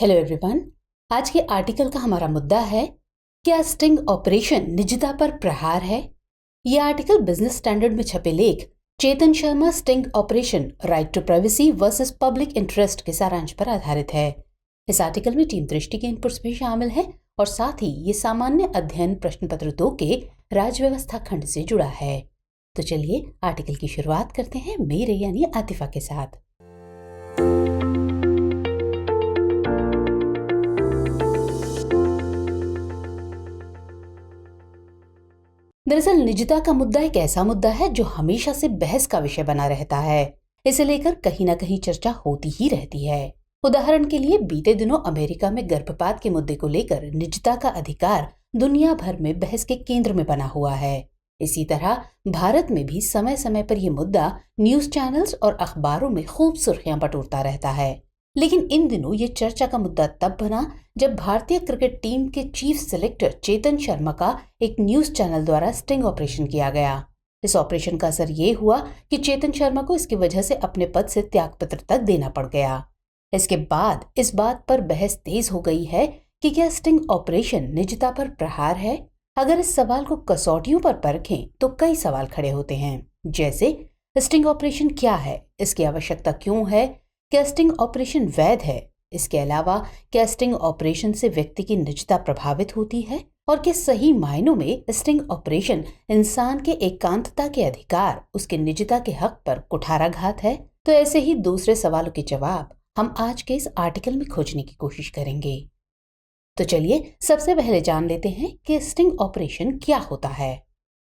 Hello everyone. आज के article का हमारा मुद्दा है, क्या स्टिंग ऑपरेशन निजता पर प्रहार है। यह आर्टिकल बिजनेस स्टैंडर्ड में छपे लेख Chetan Sharma sting operation right to privacy versus public interest के सारांश पर आधारित है। इस आर्टिकल में टीम दृष्टि के इनपुट्स भी शामिल हैं और साथ ही ये सामान्य अध्ययन प्रश्न पत्र 2 के राज्य व्यवस्था खंड से जुड़ा है। तो चलिए आर्टिकल की शुरुआत करते हैं मेरे यानी आतिफा के साथ। दरअसल निजता का मुद्दा एक ऐसा मुद्दा है जो हमेशा से बहस का विषय बना रहता है। इसे लेकर कहीं ना कहीं चर्चा होती ही रहती है। उदाहरण के लिए बीते दिनों अमेरिका में गर्भपात के मुद्दे को लेकर निजता का अधिकार दुनिया भर में बहस के केंद्र में बना हुआ है। इसी तरह भारत में भी समय समय पर यह मुद्दा न्यूज चैनल्स और अखबारों में खूब सुर्खियां बटोरता रहता है। लेकिन इन दिनों ये चर्चा का मुद्दा तब बना जब भारतीय क्रिकेट टीम के चीफ सेलेक्टर चेतन शर्मा का एक न्यूज चैनल द्वारा स्टिंग ऑपरेशन किया गया। इस ऑपरेशन का असर ये हुआ कि चेतन शर्मा को इसकी वजह से अपने पद से त्यागपत्र तक देना पड़ गया। इसके बाद इस बात पर बहस तेज हो गई है कि क्या स्टिंग ऑपरेशन निजता पर प्रहार है। अगर इस सवाल को कसौटियों पर परखें तो कई सवाल खड़े होते हैं, जैसे स्टिंग ऑपरेशन क्या है, इसकी आवश्यकता क्यों है, क्या स्टिंग ऑपरेशन वैध है, इसके अलावा क्या स्टिंग ऑपरेशन से व्यक्ति की निजता प्रभावित होती है, और क्या सही मायनों में स्टिंग ऑपरेशन इंसान के एकांतता के अधिकार, उसके निजता के हक पर कुठाराघात है। तो ऐसे ही दूसरे सवालों के जवाब हम आज के इस आर्टिकल में खोजने की कोशिश करेंगे। तो चलिए सबसे पहले जान लेते हैं कि स्टिंग ऑपरेशन क्या होता है।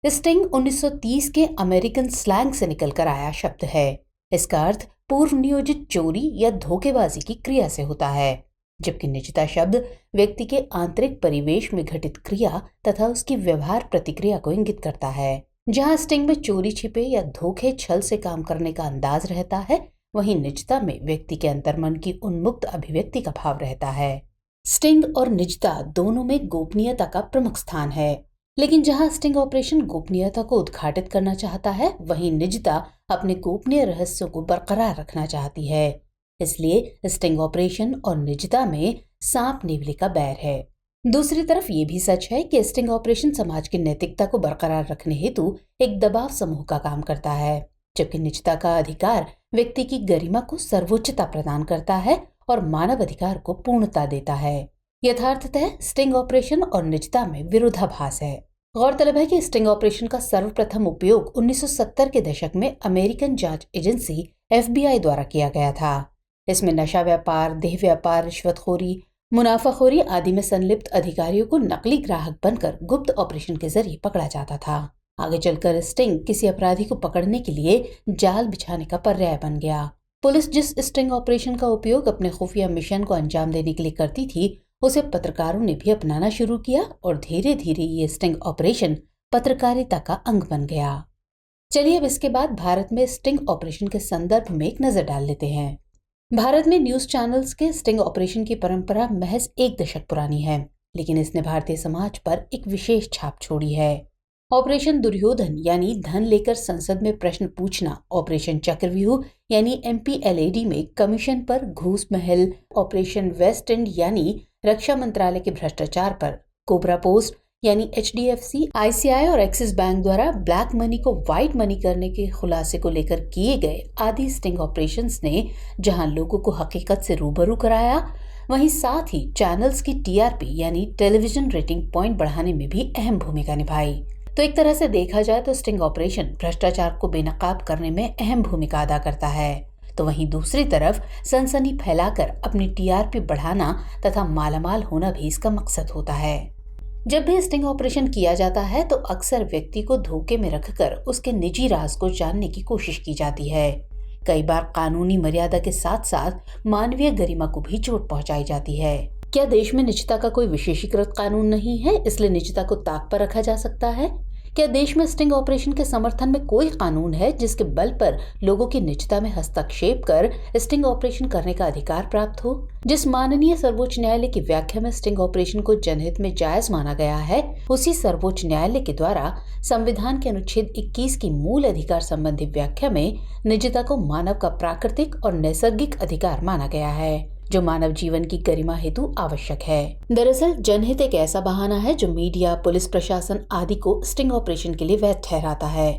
स्टिंग 1930 के अमेरिकन स्लैंग से निकलकर आया शब्द है। इसका अर्थ पूर्व नियोजित चोरी या धोखेबाजी की क्रिया से होता है, जबकि निजता शब्द व्यक्ति के आंतरिक परिवेश में घटित क्रिया तथा उसकी व्यवहार प्रतिक्रिया को इंगित करता है। जहां स्टिंग में चोरी छिपे या धोखे छल से काम करने का अंदाज रहता है, वहीं निजता में व्यक्ति के अंतर्मन की उन्मुक्त अभिव्यक्ति का भाव रहता है। स्टिंग और निजता दोनों में गोपनीयता का प्रमुख स्थान है, लेकिन जहां स्टिंग ऑपरेशन गोपनीयता को उद्घाटित करना चाहता है, वहीं निजता अपने गोपनीय रहस्यों को बरकरार रखना चाहती है। इसलिए स्टिंग ऑपरेशन और निजता में सांप नेवले का बैर है। दूसरी तरफ ये भी सच है कि स्टिंग ऑपरेशन समाज की नैतिकता को बरकरार रखने हेतु एक दबाव समूह का काम करता है, जबकि निजता का अधिकार व्यक्ति की गरिमा को सर्वोच्चता प्रदान करता है और मानव अधिकार को पूर्णता देता है। यथार्थतः स्टिंग ऑपरेशन और निजता में विरोधाभास है। गौरतलब है कि स्टिंग ऑपरेशन का सर्वप्रथम उपयोग 1970 के दशक में अमेरिकन जांच एजेंसी FBI द्वारा किया गया था। इसमें नशा व्यापार, देह व्यापार, रिश्वतखोरी, मुनाफाखोरी आदि में संलिप्त अधिकारियों को नकली ग्राहक बनकर गुप्त ऑपरेशन के जरिए पकड़ा जाता था। आगे चलकर स्टिंग किसी अपराधी को पकड़ने के लिए जाल बिछाने का पर्याय बन गया। पुलिस जिस स्टिंग ऑपरेशन का उपयोग अपने खुफिया मिशन को अंजाम देने के लिए करती थी, उसे पत्रकारों ने भी अपनाना शुरू किया और धीरे धीरे ये स्टिंग ऑपरेशन पत्रकारिता का अंग बन गया। चलिए अब इसके बाद भारत में स्टिंग ऑपरेशन के संदर्भ में एक नजर डाल लेते हैं। भारत में न्यूज चैनल्स के स्टिंग ऑपरेशन की परंपरा महज 1 दशक पुरानी है, लेकिन इसने भारतीय समाज पर एक विशेष छाप छोड़ी है। ऑपरेशन दुर्योधन यानी धन लेकर संसद में प्रश्न पूछना, ऑपरेशन चक्रव्यूह यानी MPLAD में कमीशन पर घूस महल, ऑपरेशन वेस्ट एंड यानी रक्षा मंत्रालय के भ्रष्टाचार पर, कोबरा पोस्ट यानी HDFC, ICI और एक्सिस बैंक द्वारा ब्लैक मनी को व्हाइट मनी करने के खुलासे को लेकर किए गए आदि स्टिंग ऑपरेशंस ने जहां लोगों को हकीकत से रूबरू कराया, वहीं साथ ही चैनल्स की TRP यानी टेलीविजन रेटिंग पॉइंट बढ़ाने में भी अहम भूमिका निभाई। तो एक तरह से देखा जाए तो स्टिंग ऑपरेशन भ्रष्टाचार को बेनकाब करने में अहम भूमिका अदा करता है, तो वहीं दूसरी तरफ सनसनी फैलाकर अपनी TRP बढ़ाना तथा मालामाल होना भी इसका मकसद होता है। जब भी स्टिंग ऑपरेशन किया जाता है तो अक्सर व्यक्ति को धोखे में रखकर उसके निजी राज को जानने की कोशिश की जाती है। कई बार कानूनी मर्यादा के साथ साथ मानवीय गरिमा को भी चोट पहुंचाई जाती है। क्या देश में निजता का कोई विशेषीकृत कानून नहीं है, इसलिए निजता को ताक पर रखा जा सकता है? क्या देश में स्टिंग ऑपरेशन के समर्थन में कोई कानून है जिसके बल पर लोगों की निजता में हस्तक्षेप कर स्टिंग ऑपरेशन करने का अधिकार प्राप्त हो? जिस माननीय सर्वोच्च न्यायालय की व्याख्या में स्टिंग ऑपरेशन को जनहित में जायज माना गया है, उसी सर्वोच्च न्यायालय के द्वारा संविधान के अनुच्छेद 21 की मूल अधिकार संबंधी व्याख्या में निजता को मानव का प्राकृतिक और नैसर्गिक अधिकार माना गया है। जो मानव जीवन की गरिमा हेतु आवश्यक है। दरअसल जनहित एक ऐसा बहाना है जो मीडिया, पुलिस प्रशासन आदि को स्टिंग ऑपरेशन के लिए वैध ठहराता है।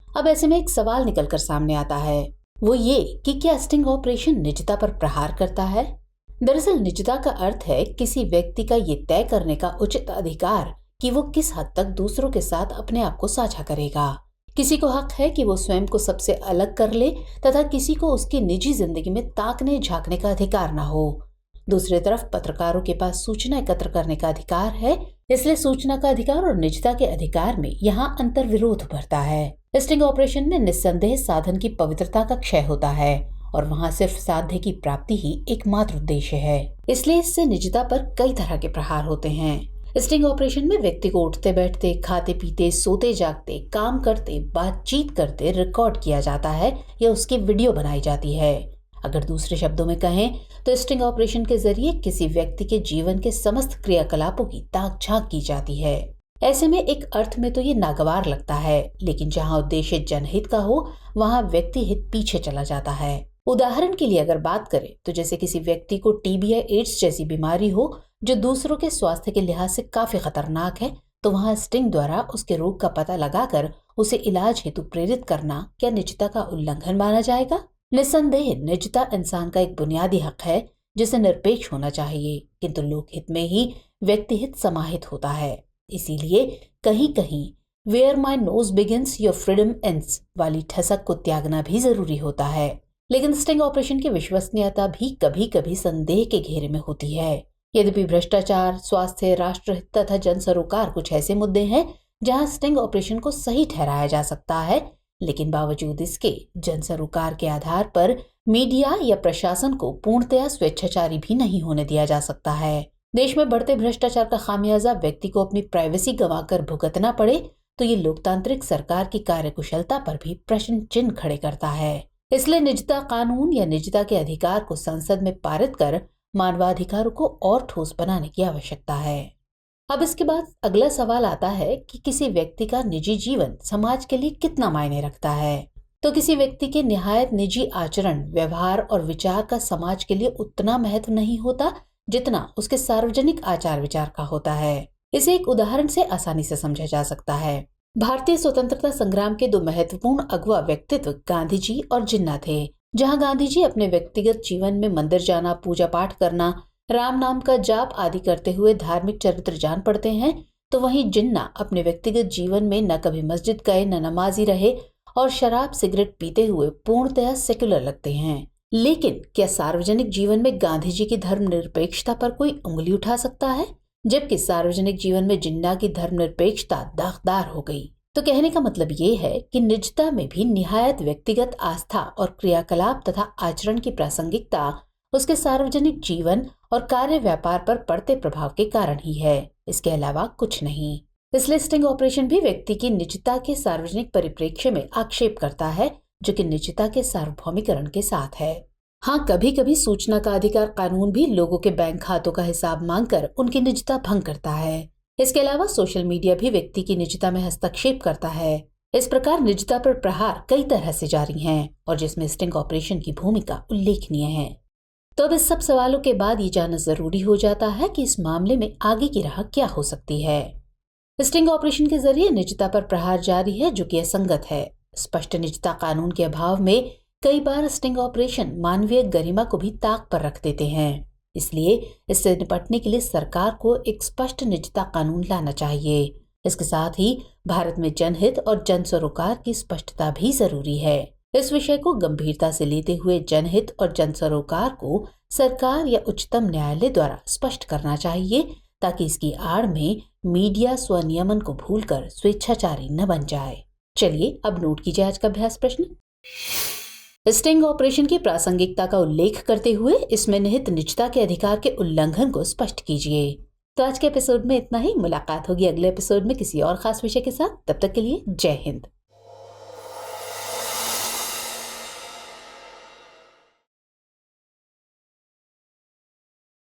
अब ऐसे में एक सवाल निकलकर सामने आता है, वो ये कि क्या स्टिंग ऑपरेशन निजता पर प्रहार करता है? दरअसल निजता का अर्थ है किसी व्यक्ति का ये तय करने का उचित अधिकार कि वो किस हद तक दूसरों के साथ अपने आप को साझा करेगा। किसी को हक है कि वो स्वयं को सबसे अलग कर ले तथा किसी को उसकी निजी जिंदगी में ताकने झांकने का अधिकार न हो। दूसरी तरफ पत्रकारों के पास सूचना एकत्र करने का अधिकार है, इसलिए सूचना का अधिकार और निजता के अधिकार में यहाँ अंतर विरोध उभरता है। स्टिंग ऑपरेशन में निस्संदेह साधन की पवित्रता का क्षय होता है और वहाँ सिर्फ साध्य की प्राप्ति ही एकमात्र उद्देश्य है, इसलिए इससे निजता पर कई तरह के प्रहार होते हैं। स्टिंग ऑपरेशन में व्यक्ति को उठते बैठते, खाते पीते, सोते जागते, काम करते, बातचीत करते रिकॉर्ड किया जाता है या उसकी वीडियो बनाई जाती है। अगर दूसरे शब्दों में कहें तो स्टिंग ऑपरेशन के जरिए किसी व्यक्ति के जीवन के समस्त क्रियाकलापों की ताक झांक की जाती है। ऐसे में एक अर्थ में तो ये नागवार लगता है, लेकिन जहाँ उद्देश्य जनहित का हो वहाँ व्यक्ति हित पीछे चला जाता है। उदाहरण के लिए अगर बात करें तो जैसे किसी व्यक्ति को टीबी या एड्स जैसी बीमारी हो जो दूसरों के स्वास्थ्य के लिहाज से काफी खतरनाक है, तो वहाँ स्टिंग द्वारा उसके रोग का पता लगाकर उसे इलाज हेतु प्रेरित करना क्या निजता का उल्लंघन माना जाएगा? निस्संदेह निजता इंसान का एक बुनियादी हक है जिसे निरपेक्ष होना चाहिए, किंतु लोकहित में ही व्यक्ति हित समाहित होता है। इसीलिए कहीं कहीं where my nose begins your freedom ends वाली ठसक को त्यागना भी जरूरी होता है। लेकिन स्टिंग ऑपरेशन की विश्वसनीयता भी कभी कभी संदेह के घेरे में होती है। यद्यपि भ्रष्टाचार, स्वास्थ्य, राष्ट्रहित तथा जन सरोकार कुछ ऐसे मुद्दे हैं जहां स्टिंग ऑपरेशन को सही ठहराया जा सकता है, लेकिन बावजूद इसके जन सरोकार के आधार पर मीडिया या प्रशासन को पूर्णतया स्वेच्छाचारी भी नहीं होने दिया जा सकता है। देश में बढ़ते भ्रष्टाचार का खामियाजा व्यक्ति को अपनी प्राइवेसी गंवाकर भुगतना पड़े तो ये लोकतांत्रिक सरकार की कार्यकुशलता पर भी प्रश्न चिन्ह खड़े करता है। इसलिए निजता कानून या निजता के अधिकार को संसद में पारित कर मानवाधिकारों को और ठोस बनाने की आवश्यकता है। अब इसके बाद अगला सवाल आता है कि किसी व्यक्ति का निजी जीवन समाज के लिए कितना मायने रखता है। तो किसी व्यक्ति के निहायत निजी आचरण, व्यवहार और विचार का समाज के लिए उतना महत्व नहीं होता जितना उसके सार्वजनिक आचार विचार का होता है। इसे एक उदाहरण से आसानी से समझा जा सकता है। भारतीय स्वतंत्रता संग्राम के दो महत्वपूर्ण अगुवा व्यक्तित्व गांधी जी और जिन्ना थे। जहां गांधी जी अपने व्यक्तिगत जीवन में मंदिर जाना, पूजा पाठ करना, राम नाम का जाप आदि करते हुए धार्मिक चरित्र जान पड़ते हैं, तो वहीं जिन्ना अपने व्यक्तिगत जीवन में न कभी मस्जिद गए, न नमाजी रहे और शराब सिगरेट पीते हुए पूर्णतया सेक्युलर लगते हैं। लेकिन क्या सार्वजनिक जीवन में गांधी जी की धर्मनिरपेक्षता पर कोई उंगली उठा सकता है, जबकि सार्वजनिक जीवन में जिन्ना की धर्मनिरपेक्षता दागदार हो गई? तो कहने का मतलब ये है कि निजता में भी निहायत व्यक्तिगत आस्था और क्रियाकलाप तथा आचरण की प्रासंगिकता उसके सार्वजनिक जीवन और कार्य व्यापार पर पड़ते प्रभाव के कारण ही है, इसके अलावा कुछ नहीं। इसलिए स्टिंग ऑपरेशन भी व्यक्ति की निजता के सार्वजनिक परिप्रेक्ष्य में आक्षेप करता है, जो कि निजता के सार्वभौमिकरण के साथ है। हाँ, कभी कभी सूचना का अधिकार कानून भी लोगों के बैंक खातों का हिसाब मांगकर उनकी निजता भंग करता है। इसके अलावा सोशल मीडिया भी व्यक्ति की निजता में हस्तक्षेप करता है। इस प्रकार निजता पर प्रहार कई तरह से जारी हैं और जिसमें स्टिंग ऑपरेशन की भूमिका उल्लेखनीय है। तो अब इस सब सवालों के बाद ये जानना जरूरी हो जाता है कि इस मामले में आगे की राह क्या हो सकती है। स्टिंग ऑपरेशन के जरिए निजता पर प्रहार जारी है, जो कि असंगत है। स्पष्ट निजता कानून के अभाव में कई बार स्टिंग ऑपरेशन मानवीय गरिमा को भी ताक पर रख देते हैं। इसलिए इससे निपटने के लिए सरकार को एक स्पष्ट निजता कानून लाना चाहिए। इसके साथ ही भारत में जनहित और जन सरोकार की स्पष्टता भी जरूरी है। इस विषय को गंभीरता से लेते हुए जनहित और जन सरोकार को सरकार या उच्चतम न्यायालय द्वारा स्पष्ट करना चाहिए, ताकि इसकी आड़ में मीडिया स्वनियमन को भूलकर स्वेच्छाचारी न बन जाए। चलिए अब नोट कीजिए आज का अभ्यास प्रश्न। स्टिंग ऑपरेशन की प्रासंगिकता का उल्लेख करते हुए इसमें निहित निजता के अधिकार के उल्लंघन को स्पष्ट कीजिए। तो आज के एपिसोड में इतना ही। मुलाकात होगी अगले एपिसोड में किसी और खास विषय के साथ। तब तक के लिए जय हिंद।